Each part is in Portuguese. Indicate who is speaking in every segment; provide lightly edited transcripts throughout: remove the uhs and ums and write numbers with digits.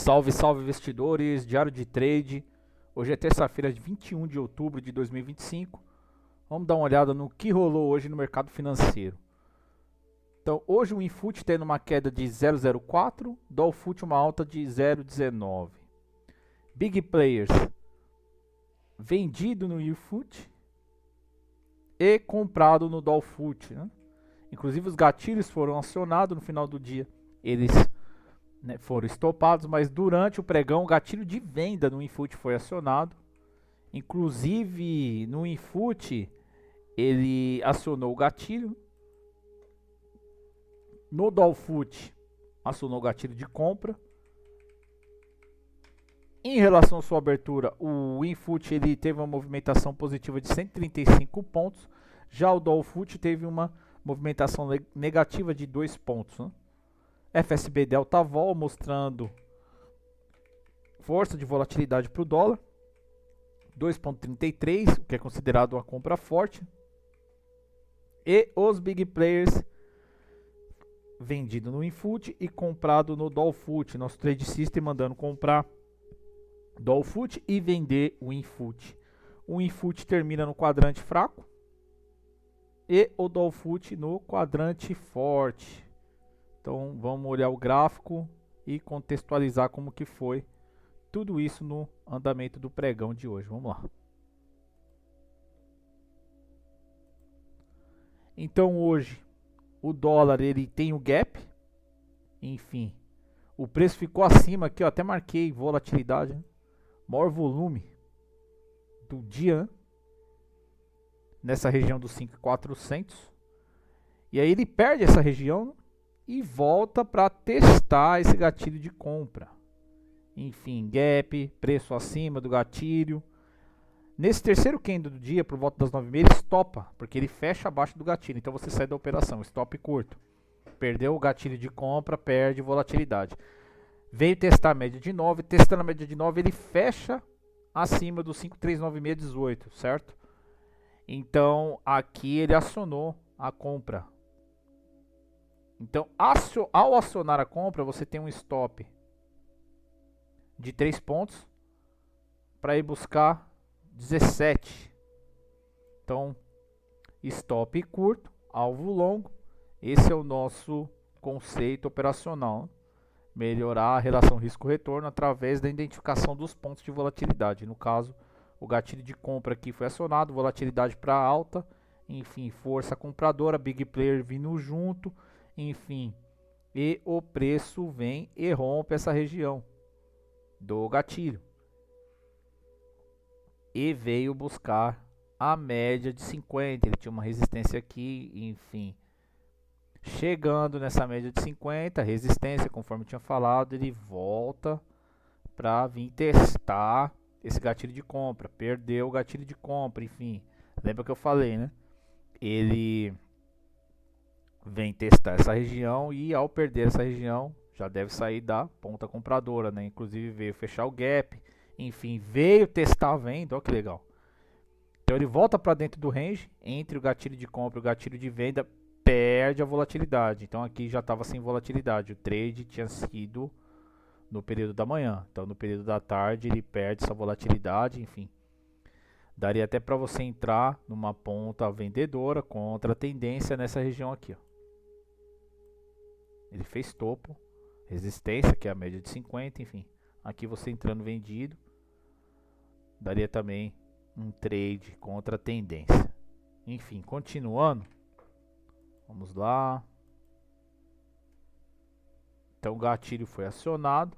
Speaker 1: Salve, salve investidores, diário de trade. Hoje é terça-feira, 21 de outubro de 2025. Vamos dar uma olhada no que rolou hoje no mercado financeiro. Então, hoje o Infut tendo uma queda de 0,04, Dolfut uma alta de 0,19. Big Players vendido no Infut e comprado no Dolfut, né? Inclusive os gatilhos foram acionados no final do dia. Eles foram estopados, mas durante o pregão o gatilho de venda no Infut foi acionado. Inclusive no Infut ele acionou o gatilho. No Dolfut acionou o gatilho de compra. Em relação à sua abertura, o Infut ele teve uma movimentação positiva de 135 pontos. Já o Dolfut teve uma movimentação negativa de 2 pontos, né? FSB Delta Vol mostrando força de volatilidade para o dólar, 2,33, o que é considerado uma compra forte. E os Big Players vendido no Infut e comprado no Dolfut. Nosso Trade System mandando comprar Dolfut e vender o Infut. O Infut termina no quadrante fraco e o Dolfut no quadrante forte. Então vamos olhar o gráfico e contextualizar como que foi tudo isso no andamento do pregão de hoje. Vamos lá. Então hoje o dólar ele tem o gap. Enfim, o preço ficou acima aqui, ó, até marquei volatilidade, né? Maior volume do dia, né? Nessa região dos 5.400. E aí ele perde essa região, né? E volta para testar esse gatilho de compra. Enfim, gap, preço acima do gatilho. Nesse terceiro candle do dia, por volta das 9h30, ele estopa, porque ele fecha abaixo do gatilho. Então você sai da operação, stop curto. Perdeu o gatilho de compra, perde volatilidade. Veio testar a média de 9, testando a média de 9, ele fecha acima do 5,39618, certo? Então aqui ele acionou a compra. Então, ao acionar a compra, você tem um stop de 3 pontos para ir buscar 17. Então, stop curto, alvo longo. Esse é o nosso conceito operacional. Melhorar a relação risco-retorno através da identificação dos pontos de volatilidade. No caso, o gatilho de compra aqui foi acionado, volatilidade para alta. Enfim, força compradora, big player vindo junto. Enfim, e o preço vem e rompe essa região do gatilho e veio buscar a média de 50. Ele tinha uma resistência aqui, enfim, chegando nessa média de 50, resistência, conforme eu tinha falado, ele volta para vir testar esse gatilho de compra. Perdeu o gatilho de compra, enfim, lembra que eu falei, né? Ele vem testar essa região e ao perder essa região já deve sair da ponta compradora, né? Inclusive veio fechar o gap, enfim, veio testar a venda, olha que legal. Então ele volta para dentro do range, entre o gatilho de compra e o gatilho de venda, perde a volatilidade. Então aqui já estava sem volatilidade, o trade tinha sido no período da manhã. Então no período da tarde ele perde essa volatilidade, enfim. Daria até para você entrar numa ponta vendedora contra a tendência nessa região aqui, ó. Ele fez topo, resistência, que é a média de 50, enfim. Aqui você entrando vendido, daria também um trade contra a tendência. Enfim, continuando, vamos lá. Então o gatilho foi acionado.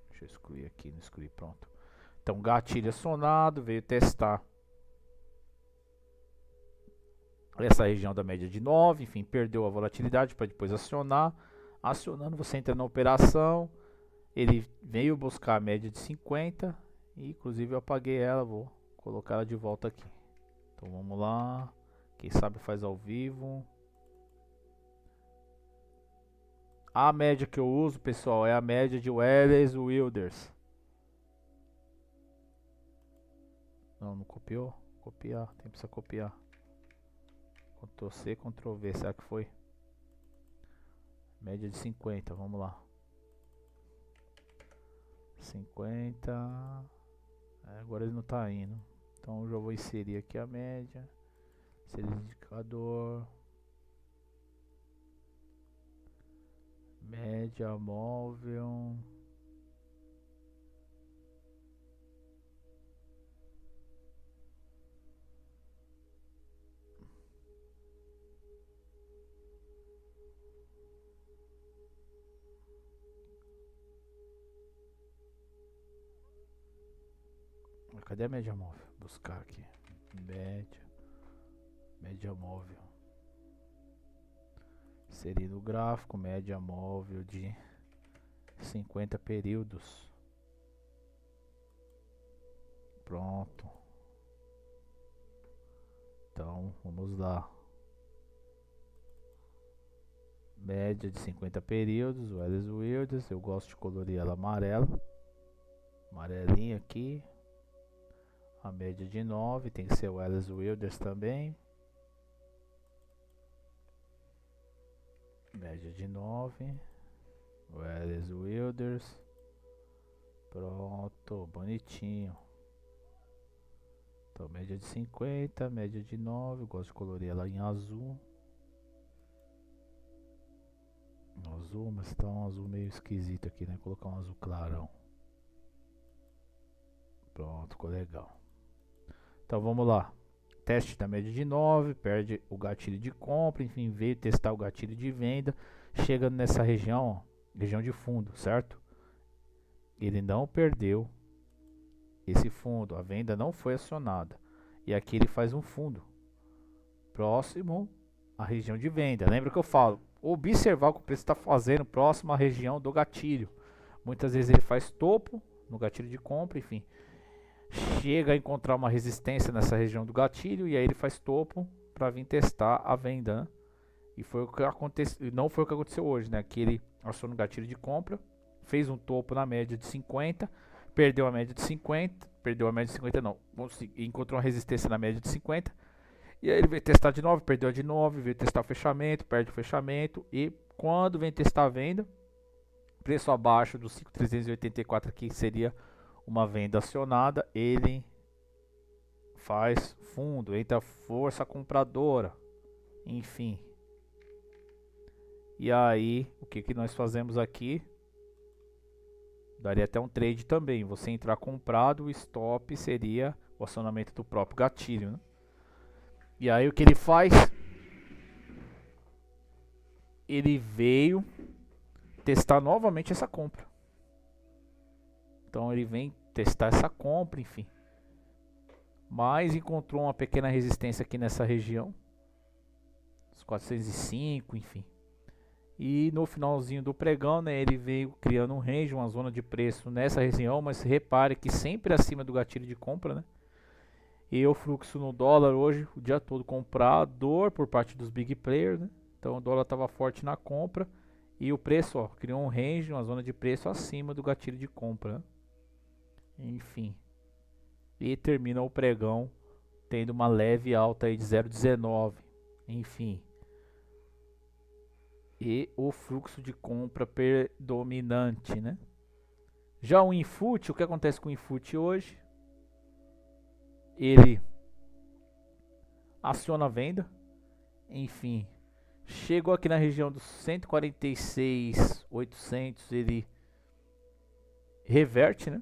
Speaker 1: Deixa eu excluir aqui, não excluí, pronto. Então gatilho acionado, veio testar essa região da média de 9, enfim, perdeu a volatilidade para depois acionar. Acionando, você entra na operação, ele veio buscar a média de 50, e inclusive eu apaguei ela, vou colocar ela de volta aqui. Então vamos lá, quem sabe faz ao vivo. A média que eu uso, pessoal, é a média de Welles Wilders. Não copiou? Copiar, tem que precisar copiar. Ctrl C, Ctrl V, será que foi? Média de 50, vamos lá. 50. Agora ele não tá indo. Então eu já vou inserir aqui a média. Inserir indicador. Média móvel. Cadê a média móvel? Buscar aqui. Média móvel. Inserir no gráfico, média móvel de 50 períodos. Pronto. Então, vamos lá. Média de 50 períodos, Welles Wilders. Eu gosto de colorir ela amarela. Amarelinha aqui. A média de 9, tem que ser o Welles Wilders também. Média de 9. Welles Wilders. Pronto, bonitinho. Então, média de 50, média de 9. Eu gosto de colorir ela em azul. Azul, mas tá um azul meio esquisito aqui, né? Vou colocar um azul clarão. Pronto, ficou legal. Então vamos lá. Teste da média de 9, perde o gatilho de compra, enfim, veio testar o gatilho de venda. Chegando nessa região, ó, região de fundo, certo? Ele não perdeu esse fundo, a venda não foi acionada. E aqui ele faz um fundo próximo à região de venda. Lembra que eu falo? Observar o que o preço está fazendo próximo à região do gatilho. Muitas vezes ele faz topo no gatilho de compra, enfim. Chega a encontrar uma resistência nessa região do gatilho e aí ele faz topo para vir testar a venda, né? E foi o que aconteceu, não foi o que aconteceu hoje, né? Que ele acionou o gatilho de compra, fez um topo na média de 50, perdeu a média de 50, perdeu a média de 50 não, encontrou uma resistência na média de 50, e aí ele veio testar de novo, perdeu de novo, veio testar o fechamento, perde o fechamento, e quando vem testar a venda, preço abaixo dos 5.384 aqui seria uma venda acionada, ele faz fundo, entra força compradora, enfim. E aí, o que nós fazemos aqui? Daria até um trade também. Você entrar comprado, o stop seria o acionamento do próprio gatilho, né? E aí o que ele faz? Ele veio testar novamente essa compra. Então ele vem testar essa compra, enfim. Mas encontrou uma pequena resistência aqui nessa região. Os 405, enfim. E no finalzinho do pregão, né, ele veio criando um range, uma zona de preço nessa região. Mas repare que sempre acima do gatilho de compra, né? E o fluxo no dólar hoje, o dia todo comprador por parte dos big players, né? Então o dólar estava forte na compra. E o preço, ó, criou um range, uma zona de preço acima do gatilho de compra, né? Enfim, e termina o pregão tendo uma leve alta aí de 0,19, enfim, e o fluxo de compra predominante, né? Já o Infut, o que acontece com o Infut hoje? Ele aciona a venda, enfim, chegou aqui na região dos 146.800, ele reverte, né?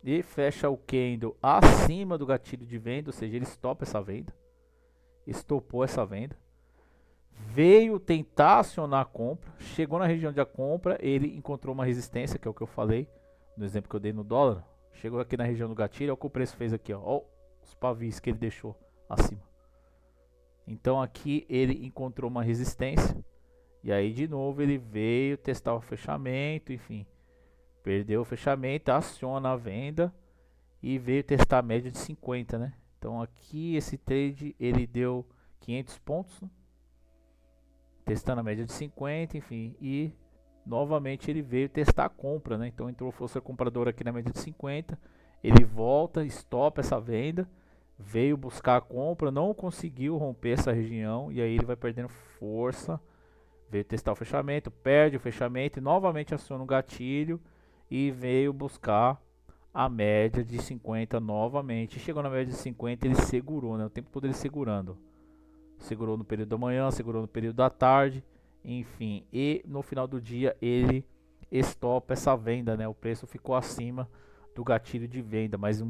Speaker 1: E fecha o candle acima do gatilho de venda, ou seja, ele estopa essa venda, estopou essa venda, veio tentar acionar a compra, chegou na região de a compra, ele encontrou uma resistência, que é o que eu falei no exemplo que eu dei no dólar, chegou aqui na região do gatilho, olha o que o preço fez aqui, ó os pavis que ele deixou acima. Então aqui ele encontrou uma resistência, e aí de novo ele veio testar o fechamento, enfim. Perdeu o fechamento, aciona a venda e veio testar a média de 50, né? Então aqui esse trade ele deu 500 pontos, né? Testando a média de 50, enfim, e novamente ele veio testar a compra, né? Então entrou força compradora aqui na média de 50, ele volta, estopa essa venda, veio buscar a compra, não conseguiu romper essa região e aí ele vai perdendo força Veio testar o fechamento, perde o fechamento e novamente aciona o gatilho e veio buscar a média de 50 novamente. Chegou na média de 50, ele segurou, né? O tempo todo ele segurando. Segurou no período da manhã, segurou no período da tarde, enfim. E no final do dia ele estopa essa venda, né? O preço ficou acima do gatilho de venda, mas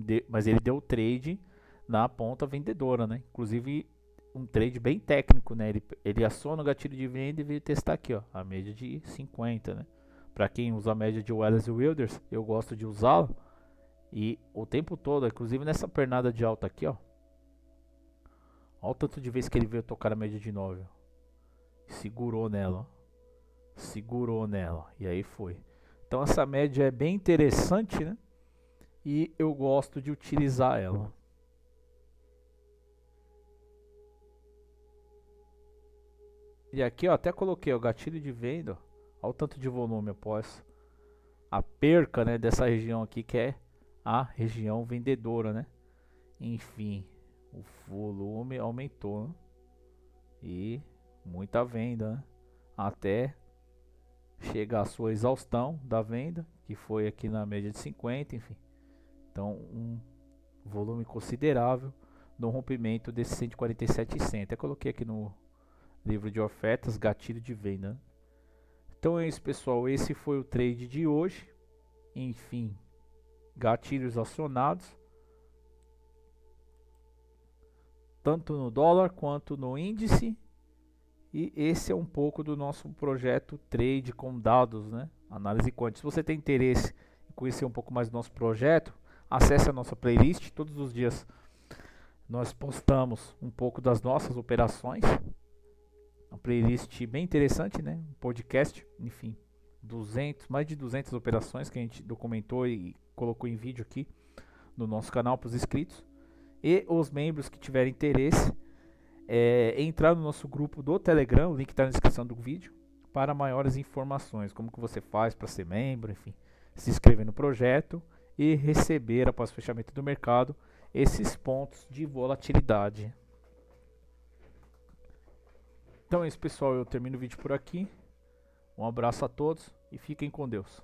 Speaker 1: ele deu trade na ponta vendedora, né? Inclusive um trade bem técnico, né? Ele aciona o gatilho de venda e veio testar aqui, ó, a média de 50, né? Para quem usa a média de Wallace Wilders, eu gosto de usá-la. E o tempo todo, inclusive nessa pernada de alta aqui, ó. Olha o tanto de vezes que ele veio tocar a média de 9. Ó. Segurou nela, ó. Segurou nela. E aí foi. Então essa média é bem interessante, né? E eu gosto de utilizar ela. E aqui, ó, até coloquei o gatilho de venda. Olha o tanto de volume após a perca, né, dessa região aqui, que é a região vendedora, né? Enfim, o volume aumentou, né? E muita venda, né? Até chegar à sua exaustão da venda, que foi aqui na média de 50, enfim. Então, um volume considerável no rompimento desse 147,100. Até coloquei aqui no livro de ofertas, gatilho de venda, né? Então é isso, pessoal. Esse foi o trade de hoje. Enfim, gatilhos acionados, tanto no dólar quanto no índice. E esse é um pouco do nosso projeto Trade com dados, né? Análise quântica. Se você tem interesse em conhecer um pouco mais do nosso projeto, acesse a nossa playlist. Todos os dias nós postamos um pouco das nossas operações. Uma playlist bem interessante, né? Um podcast, enfim, mais de 200 operações que a gente documentou e colocou em vídeo aqui no nosso canal para os inscritos. E os membros que tiverem interesse, entrar no nosso grupo do Telegram, o link está na descrição do vídeo, para maiores informações, como que você faz para ser membro, enfim, se inscrever no projeto e receber após o fechamento do mercado esses pontos de volatilidade. Então é isso, pessoal, eu termino o vídeo por aqui. Um abraço a todos e fiquem com Deus.